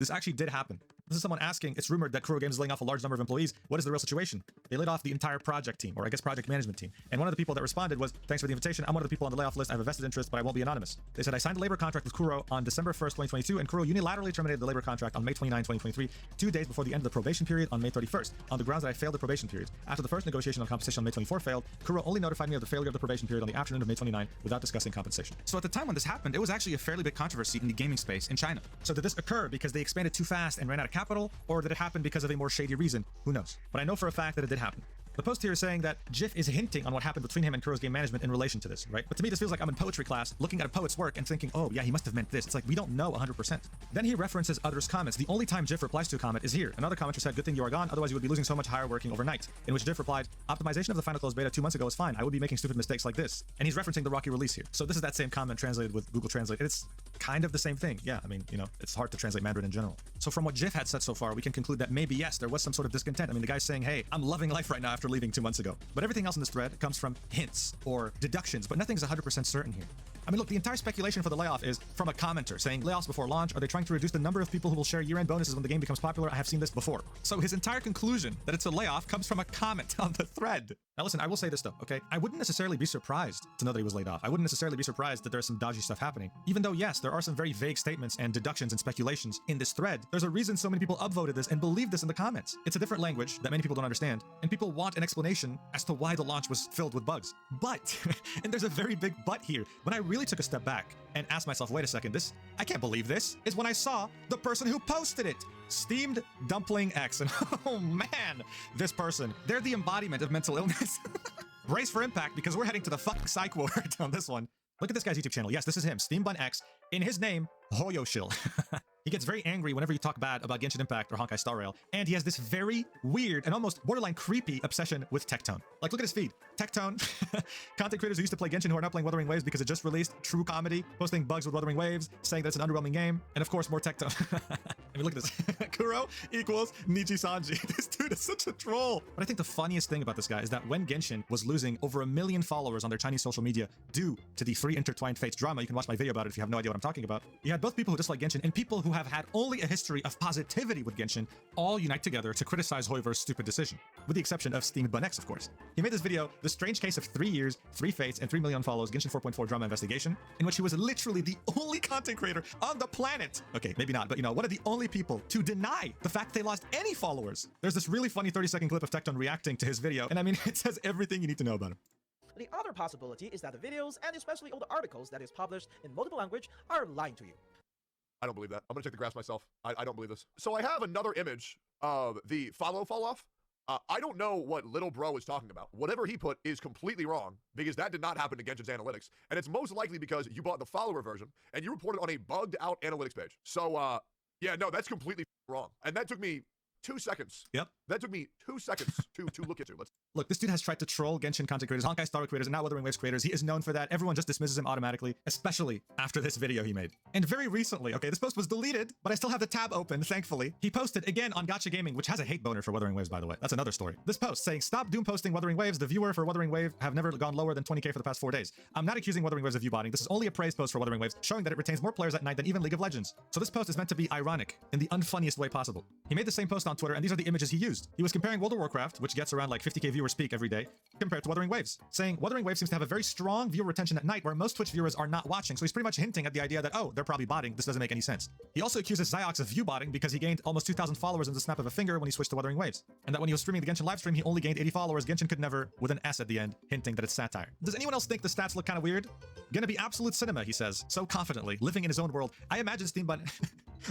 This actually did happen. This is someone asking, it's rumored that Kuro Games is laying off a large number of employees. What is the real situation? They laid off the entire project team, or I guess project management team. And one of the people that responded was, thanks for the invitation. I'm one of the people on the layoff list. I have a vested interest, but I won't be anonymous. They said, I signed a labor contract with Kuro on December 1st, 2022, and Kuro unilaterally terminated the labor contract on May 29, 2023, 2 days before the end of the probation period on May 31st, on the grounds that I failed the probation period. After the first negotiation on compensation on May 24 failed, Kuro only notified me of the failure of the probation period on the afternoon of May 29 without discussing compensation. So at the time when this happened, it was actually a fairly big controversy in the gaming space in China. So did this occur because they expanded too fast and ran out of capital, or did it happen because of a more shady reason? Who knows? But I know for a fact that it did happen. The post here is saying that Jif is hinting on what happened between him and Kuro's game management in relation to this, right? But to me, this feels like I'm in poetry class, looking at a poet's work and thinking, oh yeah, he must have meant this. It's like, we don't know 100%. Then he references others' comments. The only time Jif replies to a comment is here. Another commenter said, good thing you are gone, otherwise you would be losing so much higher working overnight. In which Jif replied, optimization of the final closed beta 2 months ago is fine. I would be making stupid mistakes like this. And he's referencing the rocky release here. So this is that same comment translated with Google Translate. It's kind of the same thing. Yeah, I mean, you know, it's hard to translate Mandarin in general. So from what Jif had said so far, we can conclude that maybe, yes, there was some sort of discontent. I mean, the guy's saying, hey, I'm loving life right now after leaving 2 months ago. But everything else in this thread comes from hints or deductions, but nothing's 100% certain here. I mean, look, the entire speculation for the layoff is from a commenter saying layoffs before launch. Are they trying to reduce the number of people who will share year-end bonuses when the game becomes popular? I have seen this before. So his entire conclusion that it's a layoff comes from a comment on the thread. Now listen, I will say this though, okay? I wouldn't necessarily be surprised to know that he was laid off. I wouldn't necessarily be surprised that there's some dodgy stuff happening. Even though, yes, there are some very vague statements and deductions and speculations in this thread, there's a reason so many people upvoted this and believe this in the comments. It's a different language that many people don't understand, and people want an explanation as to why the launch was filled with bugs. But, and there's a very big but here, when I really took a step back and asked myself, wait a second, I can't believe this, is when I saw the person who posted it. Steamed Dumpling X. And oh man, this person, they're the embodiment of mental illness. Brace for impact, because we're heading to the fucking psych ward on this one. Look at this guy's YouTube channel. Yes, this is him, Steam Bun X. In his name, Hoyoshil. He gets very angry whenever you talk bad about Genshin Impact or Honkai Star Rail, and he has this very weird and almost borderline creepy obsession with Tectone. Like, look at his feed. Tectone, content creators who used to play Genshin who are not playing Wuthering Waves because it just released, true comedy, posting bugs with Wuthering Waves, saying that it's an underwhelming game, and of course, more Tectone. I mean, look at this. Kuro equals Nichi Sanji. This dude is such a troll. But I think the funniest thing about this guy is that when Genshin was losing over 1 million followers on their Chinese social media due to the 3 intertwined fates drama, you can watch my video about it if you have no idea what I'm talking about. You had both people who dislike Genshin and people who have had only a history of positivity with Genshin all unite together to criticize Hoiver's stupid decision, with the exception of Steamed Bun X, of course. He made this video, The Strange Case of 3 Years, 3 Fates, and 3 million follows, Genshin 4.4 Drama Investigation, in which he was literally the only content creator on the planet. Okay, maybe not, but you know, one of the only people to deny the fact they lost any followers. There's this really funny 30-second clip of Tectone reacting to his video, and I mean, it says everything you need to know about him. The other possibility is that the videos, and especially all the articles that is published in multiple language, are lying to you. I don't believe that. I'm gonna take the grass myself. I don't believe this. So I have another image of the fall off. I don't know what little bro is talking about. Whatever he put is completely wrong, because that did not happen to Genshin's analytics. And it's most likely because you bought the follower version and you reported on a bugged out analytics page. So yeah, no, that's completely wrong. And that took me 2 seconds. Yep. That took me 2 seconds to look into. Look, this dude has tried to troll Genshin content creators, Honkai Star Rail creators, and now Wuthering Waves creators. He is known for that. Everyone just dismisses him automatically, especially after this video he made. And very recently, okay, this post was deleted, but I still have the tab open, thankfully. He posted again on Gacha Gaming, which has a hate boner for Wuthering Waves, by the way. That's another story. This post saying, stop doom posting Wuthering Waves. The viewer for Wuthering Wave have never gone lower than 20k for the past 4 days. I'm not accusing Wuthering Waves of view botting. This is only a praise post for Wuthering Waves, showing that it retains more players at night than even League of Legends. So this post is meant to be ironic in the unfunniest way possible. He made the same post on Twitter, and these are the images he used. He was comparing World of Warcraft, which gets around like 50k viewers peak every day, compared to Wuthering Waves, saying Wuthering Waves seems to have a very strong viewer retention at night where most Twitch viewers are not watching. So he's pretty much hinting at the idea that, oh, they're probably botting. This doesn't make any sense. He also accuses Xiox of view botting because he gained almost 2,000 followers in the snap of a finger when he switched to Wuthering Waves. And that when he was streaming the Genshin livestream, he only gained 80 followers. Genshin could never, with an S at the end, hinting that it's satire. Does anyone else think the stats look kind of weird? Gonna be absolute cinema, he says, so confidently, living in his own world. I imagine Steam Bun...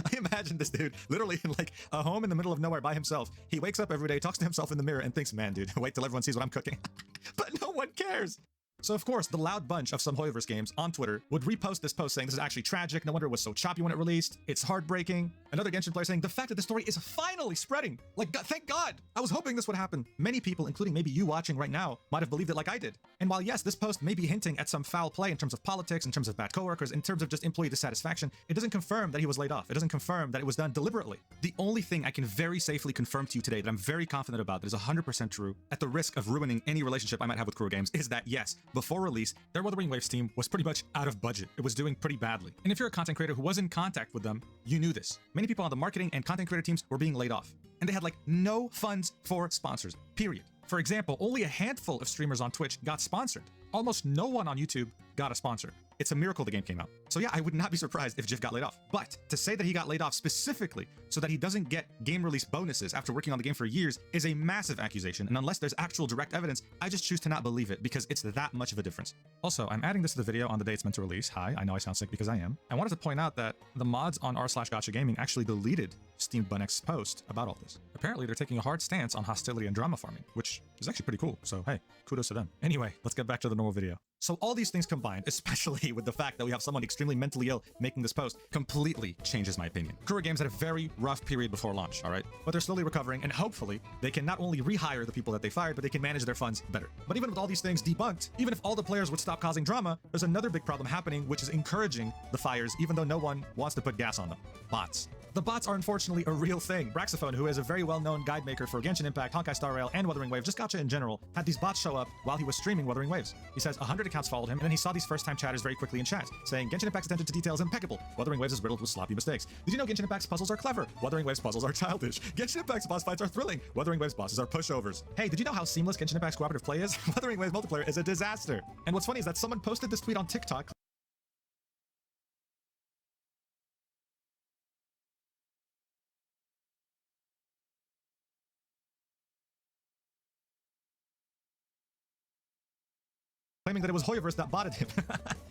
I imagine this dude literally in like a home in the middle of nowhere by himself. He wakes up every day, talks to himself in the mirror, and thinks, man, dude, wait till everyone sees what I'm cooking. But no one cares. So of course, the loud bunch of some Hoiverse games on Twitter would repost this post saying this is actually tragic, no wonder it was so choppy when it released, it's heartbreaking. Another Genshin player saying the fact that the story is finally spreading, like thank God, I was hoping this would happen. Many people, including maybe you watching right now, might have believed it like I did. And while yes, this post may be hinting at some foul play in terms of politics, in terms of bad coworkers, in terms of just employee dissatisfaction, it doesn't confirm that he was laid off. It doesn't confirm that it was done deliberately. The only thing I can very safely confirm to you today that I'm very confident about, that is 100% true, at the risk of ruining any relationship I might have with Kuro Games, is that yes, before release, their Wuthering Waves team was pretty much out of budget. It was doing pretty badly. And if you're a content creator who was in contact with them, you knew this. Many people on the marketing and content creator teams were being laid off. And they had like no funds for sponsors, period. For example, only a handful of streamers on Twitch got sponsored. Almost no one on YouTube got a sponsor. It's a miracle the game came out. So yeah, I would not be surprised if Jif got laid off. But to say that he got laid off specifically so that he doesn't get game release bonuses after working on the game for years is a massive accusation. And unless there's actual direct evidence, I just choose to not believe it because it's that much of a difference. Also, I'm adding this to the video on the day it's meant to release. Hi, I know I sound sick because I am. I wanted to point out that the mods on r/Gotcha Gaming actually deleted Steamed Bunex's post about all this. Apparently, they're taking a hard stance on hostility and drama farming, which is actually pretty cool. So hey, kudos to them. Anyway, let's get back to the normal video. So all these things combined, especially with the fact that we have someone extremely mentally ill making this post, completely changes my opinion. Kuro Games had a very rough period before launch, all right? But they're slowly recovering, and hopefully they can not only rehire the people that they fired, but they can manage their funds better. But even with all these things debunked, even if all the players would stop causing drama, there's another big problem happening, which is encouraging the fires, even though no one wants to put gas on them. Bots. The bots are unfortunately a real thing. Braxophone, who is a very well-known guide maker for Genshin Impact, Honkai Star Rail, and Wuthering Waves, just Gotcha in general, had these bots show up while he was streaming Wuthering Waves. He says 100 accounts followed him, and then he saw these first-time chatters very quickly in chat, saying, Genshin Impact's attention to detail is impeccable. Wuthering Waves is riddled with sloppy mistakes. Did you know Genshin Impact's puzzles are clever? Wuthering Waves puzzles are childish. Genshin Impact's boss fights are thrilling. Wuthering Waves bosses are pushovers. Hey, did you know how seamless Genshin Impact's cooperative play is? Wuthering Waves multiplayer is a disaster. And what's funny is that someone posted this tweet on TikTok claiming that it was Hoyoverse that botted him.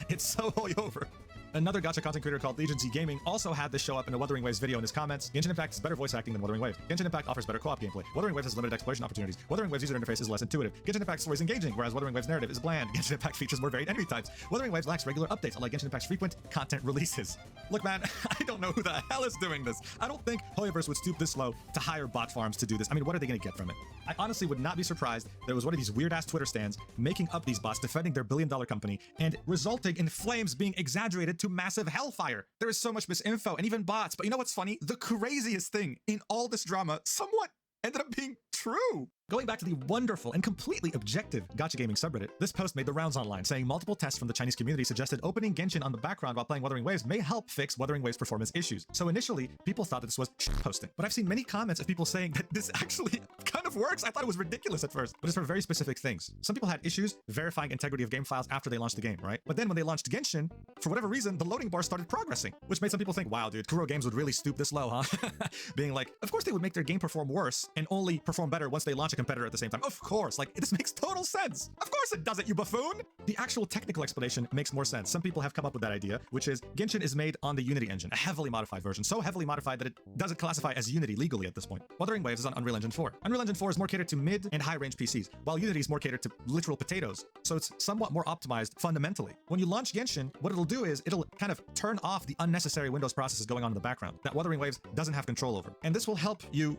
It's so Hoyover. Another Gotcha content creator called Legion Z Gaming also had this show up in a Wuthering Waves video in his comments. Genshin Impact is better voice acting than Wuthering Waves. Genshin Impact offers better co-op gameplay. Wuthering Waves has limited exploration opportunities. Wuthering Waves user interface is less intuitive. Genshin Impact's story is engaging, whereas Wuthering Waves narrative is bland. Genshin Impact features more varied enemy types. Wuthering Waves lacks regular updates, unlike Genshin Impact's frequent content releases. Look, man, I don't know who the hell is doing this. I don't think Hoyoverse would stoop this low to hire bot farms to do this. I mean, what are they going to get from it? I honestly would not be surprised there was one of these weird-ass Twitter stands making up these bots, defending their billion-dollar company, and resulting in flames being exaggerated to massive hellfire. There is so much misinfo and even bots, but you know what's funny? The craziest thing in all this drama somewhat ended up being true. Going back to the wonderful and completely objective Gotcha Gaming subreddit, this post made the rounds online, saying multiple tests from the Chinese community suggested opening Genshin on the background while playing Wuthering Waves may help fix Wuthering Waves performance issues. So initially, people thought that this was posting, but I've seen many comments of people saying that this actually kind of works. I thought it was ridiculous at first, but it's for very specific things. Some people had issues verifying integrity of game files after they launched the game, right? But then when they launched Genshin, for whatever reason, the loading bar started progressing, which made some people think, wow, dude, Kuro Games would really stoop this low, huh? Being like, of course they would make their game perform worse and only perform better once they launch a competitor at the same time. Of course, like, this makes total sense. Of course it doesn't, you buffoon. The actual technical explanation makes more sense. Some people have come up with that idea, which is Genshin is made on the Unity engine, a heavily modified version, so heavily modified that it doesn't classify as Unity legally at this point. Wuthering Waves is on Unreal Engine 4. Unreal Engine 4 is more catered to mid and high range PCs, while Unity is more catered to literal potatoes, so it's somewhat more optimized fundamentally. When you launch Genshin, what it'll do is it'll kind of turn off the unnecessary Windows processes going on in the background that Wuthering Waves doesn't have control over. And this will help you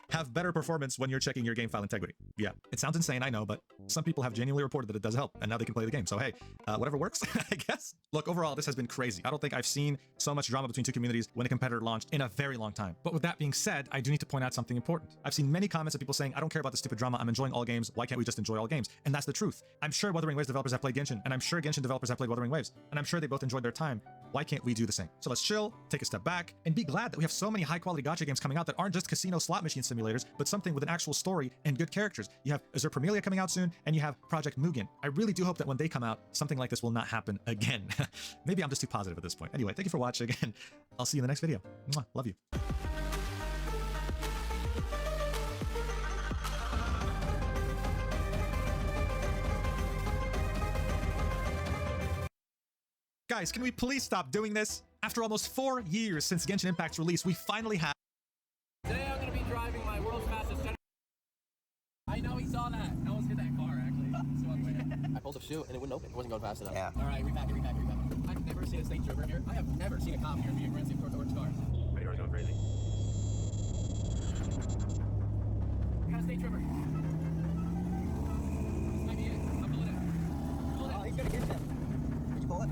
have better performance when you're checking your game file integrity. Yeah, it sounds insane, I know, but some people have genuinely reported that it does help, and now they can play the game. So hey, whatever works, I guess. Look, overall, this has been crazy. I don't think I've seen so much drama between two communities when a competitor launched in a very long time. But with that being said, I do need to point out something important. I've seen many comments of people saying, I don't care about the stupid drama, I'm enjoying all games, why can't we just enjoy all games? And that's the truth. I'm sure Wuthering Waves developers have played Genshin, and I'm sure Genshin developers have played Wuthering Waves, and I'm sure they both enjoyed their time. Why can't we do the same? So let's chill, take a step back, and be glad that we have so many high-quality gacha games coming out that aren't just casino slot machine simulators, but something with an actual story and good characters. You have Azure Premilia coming out soon, and you have Project Mugen. I really do hope that when they come out, something like this will not happen again. Maybe I'm just too positive at this point. Anyway, thank you for watching, and I'll see you in the next video. Mwah, love you. Guys, can we please stop doing this? After almost 4 years since Genshin Impact's release, we finally have... Today I'm going to be driving my world's fastest gen... I know he saw that. No one's hit that car, actually. I pulled a shoe and it wouldn't open. It wasn't going fast enough. Yeah. All right, repack it. I've never seen a state trooper here. I have never seen a cop here being aggressive towards orange cars. Radar's going crazy. We got a state trooper. This might be it. I'm pulling it. Pull it. Oh, he's gonna get him. Did you pull it?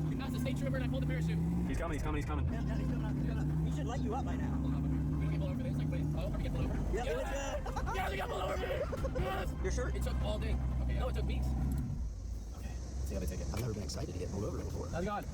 We passed the state trooper and I pulled the parachute. He's coming. Yeah, he's coming up. He should let you up by now. We don't get pulled over for this. Like, wait. Oh, are we getting pulled over? Yeah, Yes, we got pulled over. Yes. You're sure? It took all day. No, it took weeks. Okay, see how they take it. I've never been excited to get pulled over before. How's it going?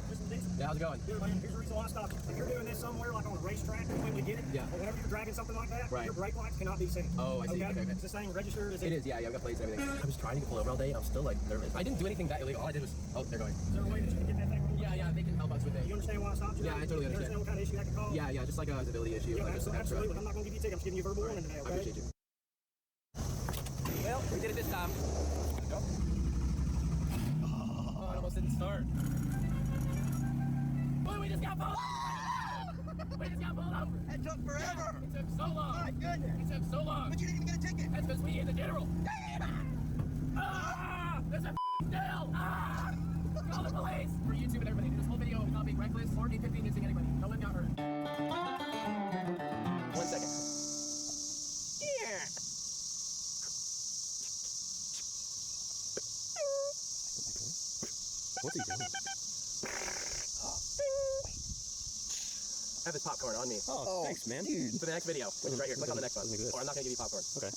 Yeah, how's it going? Here, man, here's the reason why I stopped you. If you're doing this somewhere, like on a racetrack, you completely get it. Yeah. But whenever you're dragging something like that, Right. your brake lights cannot be seen. Oh, I see. Okay, okay. Is this thing registered? It is, yeah, I've got plates and everything. I was trying to get pulled over all day. I'm still like nervous. I didn't do anything that illegal. All I did was, oh, they're going. Is there a way that you can get that thing rolled? Yeah, they can help us with it. You understand why I stopped you? Yeah, I totally You understand what kind of issue that could cause? Yeah, just like a visibility issue. Yeah, like just absolutely. I'm not going to give you a ticket. I'm just giving you a verbal warning today, I okay? appreciate you. Well, we did it this time. Go. Oh, it almost didn't start. Boy, we just got pulled over! We just got pulled over! It took forever. It took so long! My goodness. It took so long! But you didn't even get a ticket. That's because we hit the general! Ah! There's a jail! Ah! Call the police! For YouTube and everybody, this whole video is not being reckless or inconveniencing anybody. No one got hurt. 1 second. What's he doing? I have this popcorn on me Oh, thanks, man. Dude. for the next video, which is right here. Click on the next one. Look at this. Or I'm not going to give you popcorn. Okay.